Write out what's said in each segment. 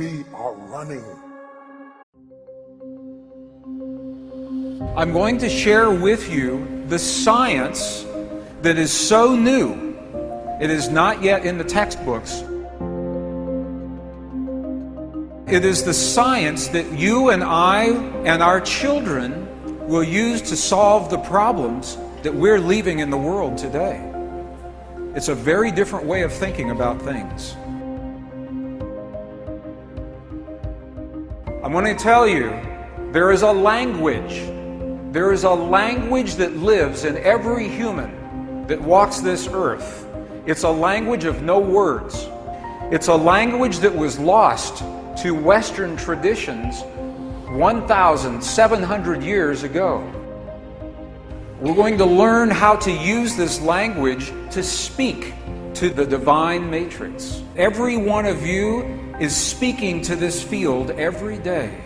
we are running. I'm going to share with you the science that is so new, it is not yet in the textbooks. It is the science that you and I and our children will use to solve the problems that we're leaving in the world today. It's a very different way of thinking about things. I'm going to tell you, there is a language. There is a language that lives in every human that walks this earth. It's a language of no words. It's a language that was lost to Western traditions 1,700 years ago. We're going to learn how to use this language to speak to the divine matrix. Every one of you is speaking to this field every day.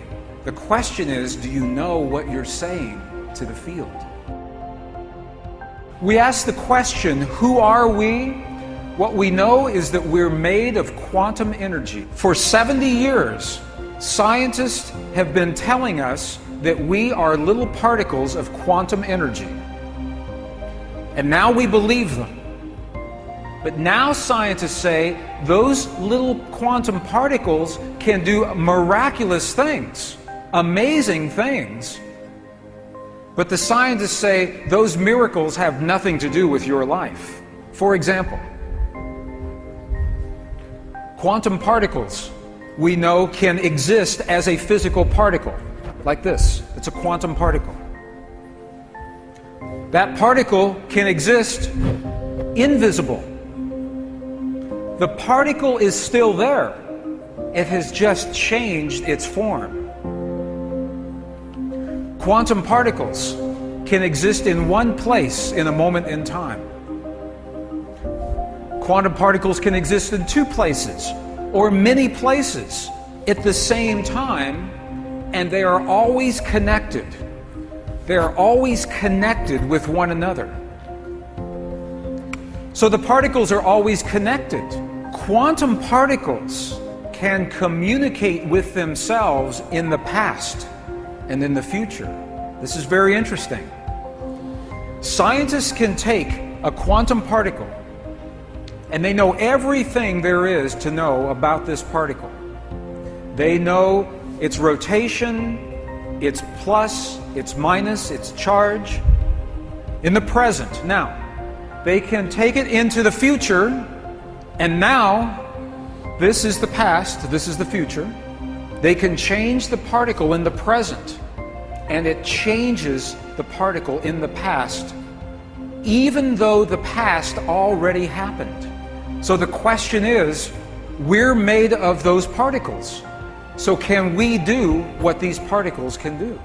The question is, do you know what you're saying to the field? We ask the question, who are we? What we know is that we're made of quantum energy. For 70 years, scientists have been telling us that we are little particles of quantum energy. And now we believe them. But now scientists say those little quantum particles can do miraculous things, amazing things. But the scientists say those miracles have nothing to do with your life. For example, quantum particles, we know, can exist as a physical particle, like this. It's a quantum particle. That particle can exist invisible. The particle is still there. It has just changed its form. Quantum particles can exist in one place in a moment in time. Quantum particles can exist in two places or many places at the same time, and they are always connected. They are always connected with one another. So the particles are always connected. Quantum particles can communicate with themselves in the past and in the future. This is very interesting. Scientists can take a quantum particle and they know everything there is to know about this particle. They know its rotation, its plus, its minus, its charge in the present. Now, they can take it into the future, and now this is the past, this is the future. They can change the particle in the present, and it changes the particle in the past, even though the past already happened. So the question is, we're made of those particles. So can we do what these particles can do?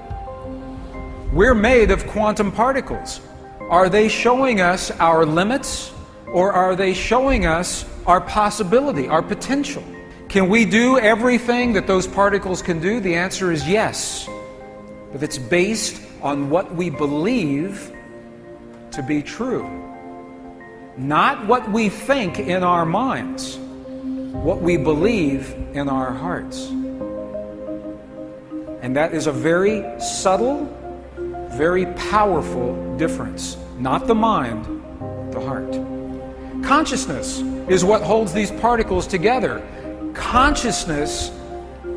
We're made of quantum particles. Are they showing us our limits, or are they showing us our possibility, our potential? Can we do everything that those particles can do? The answer is yes. But it's based on what we believe to be true. Not what we think in our minds, what we believe in our hearts. And that is a very subtle, very powerful difference. Not the mind, the heart. Consciousness is what holds these particles together. Consciousness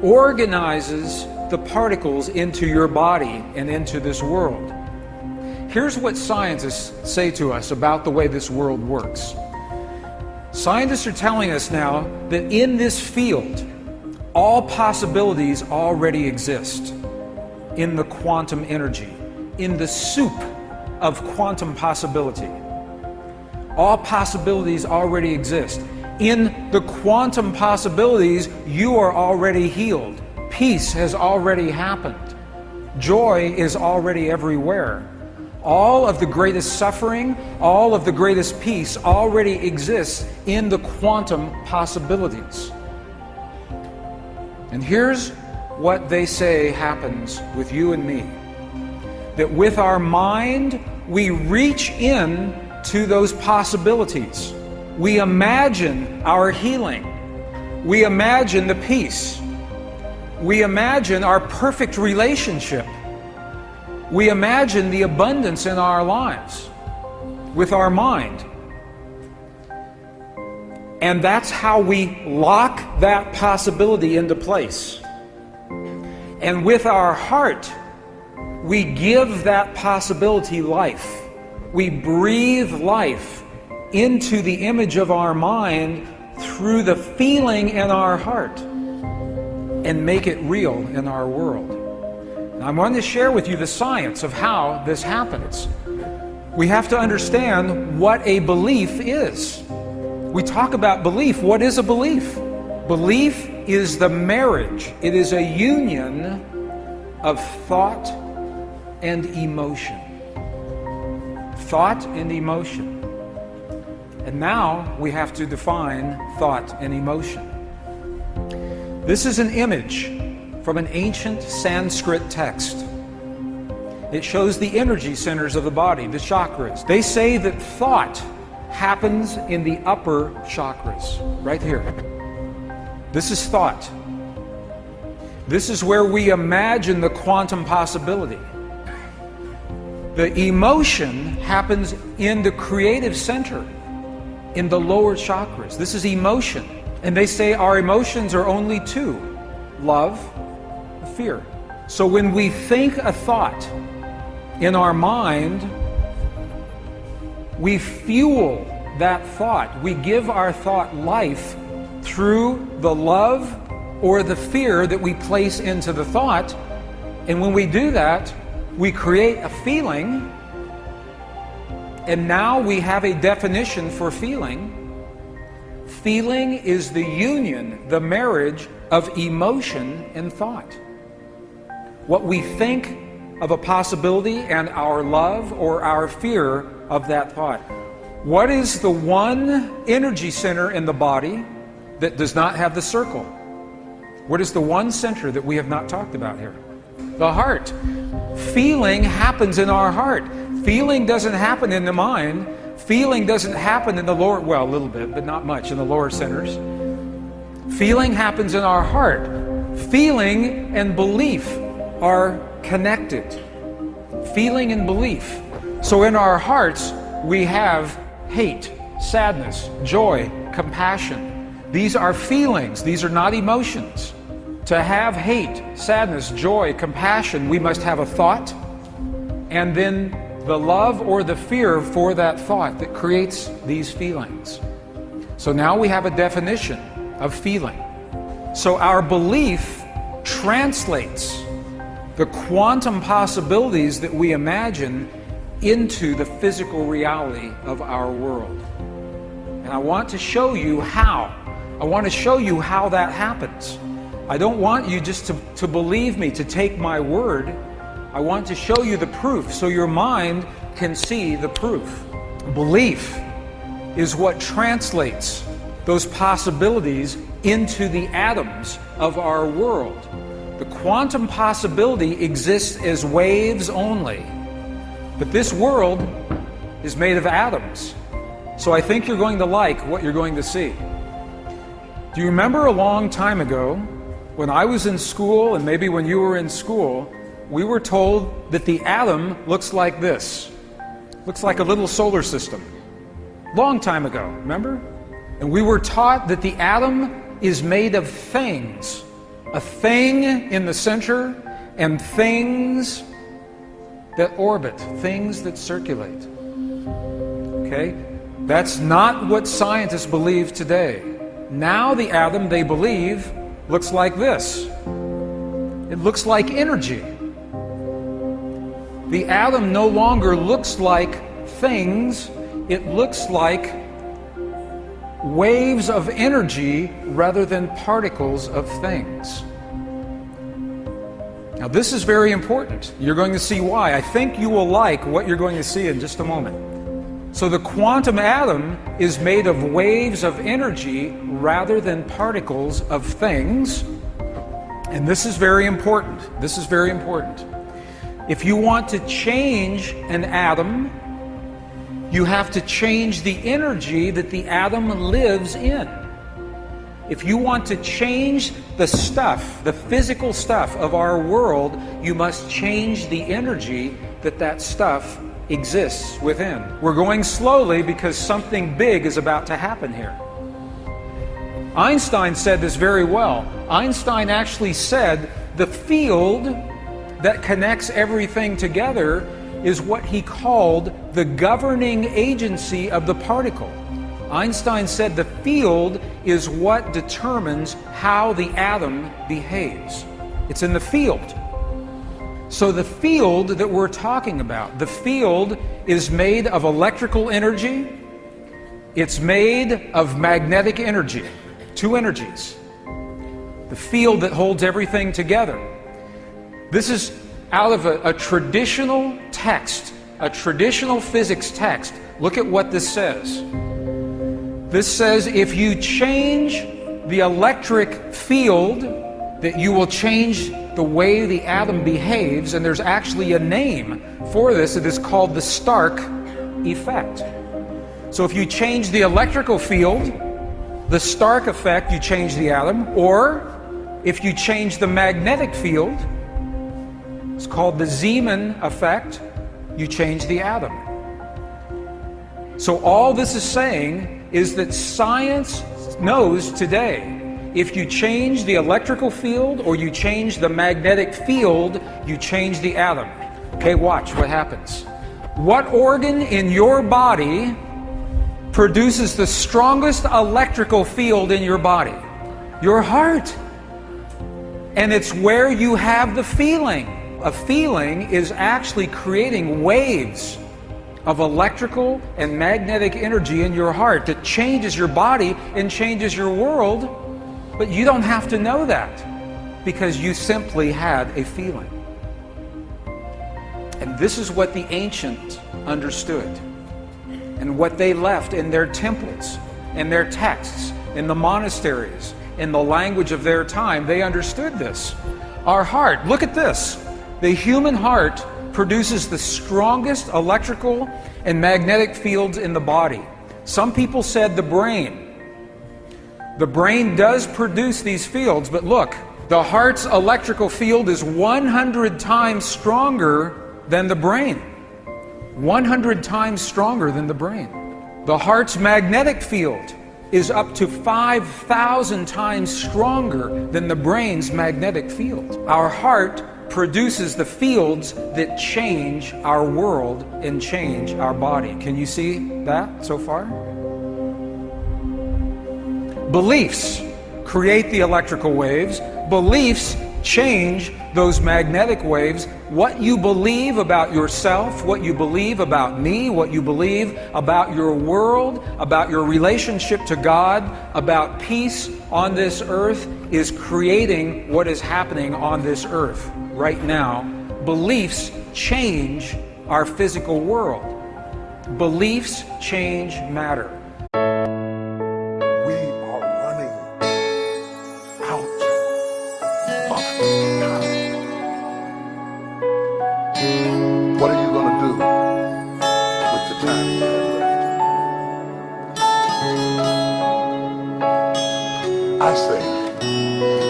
organizes the particles into your body and into this world. Here's what scientists say to us about the way this world works. Scientists are telling us now that in this field, all possibilities already exist in the quantum energy, in the soup of quantum possibility. All possibilities already exist. In the quantum possibilities, you are already healed. Peace has already happened. Joy is already everywhere. All of the greatest suffering, all of the greatest peace already exists in the quantum possibilities. And here's what they say happens with you and me. That with our mind, we reach in to those possibilities. We imagine our healing. We imagine the peace. We imagine our perfect relationship. We imagine the abundance in our lives with our mind. And that's how we lock that possibility into place. And with our heart, we give that possibility life. We breathe life into the image of our mind through the feeling in our heart and make it real in our world. Now, I want to share with you the science of how this happens. We have to understand what a belief is. We talk about belief. What is a belief? Belief is the marriage. It is a union of thought and emotion. Thought and emotion. And now we have to define thought and emotion. This is an image from an ancient Sanskrit text. It shows the energy centers of the body, the chakras. They say that thought happens in the upper chakras, right here. This is thought. This is where we imagine the quantum possibility. The emotion happens in the creative center, in the lower chakras. This is emotion. And they say our emotions are only two: love and fear. So when we think a thought in our mind, we fuel that thought. We give our thought life through the love or the fear that we place into the thought. And when we do that, we create a feeling. And now we have a definition for feeling. Feeling is the union, the marriage of emotion and thought. What we think of a possibility and our love or our fear of that thought. What is the one energy center in the body that does not have the circle? What is the one center that we have not talked about here? The heart. Feeling happens in our heart. Feeling doesn't happen in the mind. Feeling doesn't happen in the lower, well, a little bit, but not much in the lower centers. Feeling happens in our heart. Feeling and belief are connected. Feeling and belief. So in our hearts, we have hate, sadness, joy, compassion. These are feelings. These are not emotions. To have hate, sadness, joy, compassion, we must have a thought, and then the love or the fear for that thought that creates these feelings. So now we have a definition of feeling. So our belief translates the quantum possibilities that we imagine into the physical reality of our world. And I want to show you how. I want to show you how that happens. I don't want you just to believe me, to take my word. I want to show you the proof so your mind can see the proof. Belief is what translates those possibilities into the atoms of our world. The quantum possibility exists as waves only. But this world is made of atoms. So I think you're going to like what you're going to see. Do you remember a long time ago when I was in school, and maybe when you were in school, we were told that the atom looks like this. Looks like a little solar system. Long time ago, remember? And we were taught that the atom is made of things. A thing in the center and things that orbit, things that circulate. Okay? That's not what scientists believe today. Now the atom, they believe, looks like this. It looks like energy. The atom no longer looks like things, it looks like waves of energy rather than particles of things. Now this is very important. You're going to see why. I think you will like what you're going to see in just a moment. So the quantum atom is made of waves of energy rather than particles of things. And this is very important. This is very important. If you want to change an atom, you have to change the energy that the atom lives in. If you want to change the stuff, the physical stuff of our world, you must change the energy that stuff exists within. We're going slowly because something big is about to happen here. Einstein said this very well. Einstein actually said the field that connects everything together is what he called the governing agency of the particle. Einstein said the field is what determines how the atom behaves. It's in the field. So the field that we're talking about, the field is made of electrical energy, it's made of magnetic energy, two energies. The field that holds everything together. This is out of a traditional text, a traditional physics text. Look at what this says. This says if you change the electric field, that you will change the way the atom behaves, and there's actually a name for this. It is called the Stark effect. So if you change the electrical field, the Stark effect, you change the atom, or if you change the magnetic field, it's called the Zeeman effect, you change the atom. So all this is saying is that science knows today, if you change the electrical field or you change the magnetic field, you change the atom. Okay, watch what happens. What organ in your body produces the strongest electrical field in your body? Your heart. And it's where you have the feeling. A feeling is actually creating waves of electrical and magnetic energy in your heart that changes your body and changes your world. But you don't have to know that because you simply had a feeling. And this is what the ancients understood and what they left in their temples, in their texts, in the monasteries, in the language of their time. They understood this. Our heart, look at this. The human heart produces the strongest electrical and magnetic fields in the body. Some people said the brain. The brain does produce these fields, but look, the heart's electrical field is 100 times stronger than the brain. 100 times stronger than the brain. The heart's magnetic field is up to 5,000 times stronger than the brain's magnetic field. Our heart produces the fields that change our world and change our body. Can you see that so far? Beliefs create the electrical waves. Beliefs change those magnetic waves. What you believe about yourself, what you believe about me, what you believe about your world, about your relationship to God, about peace on this earth is creating what is happening on this earth right now. Beliefs change our physical world. Beliefs change matter. What are you going to do with the time you have left? I say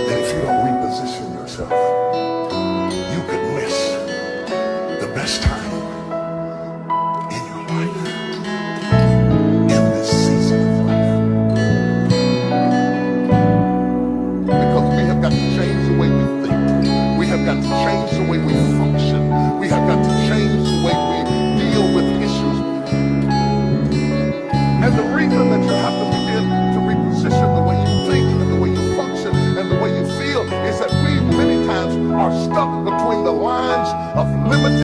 that if you don't reposition yourself, you could miss the best time in your life, in this season of life. Because we have got to change the way we think. We have got to change the way we function. We have got to change the way we deal with issues. And the reason that you have to begin to reposition the way you think and the way you function and the way you feel is that we many times are stuck between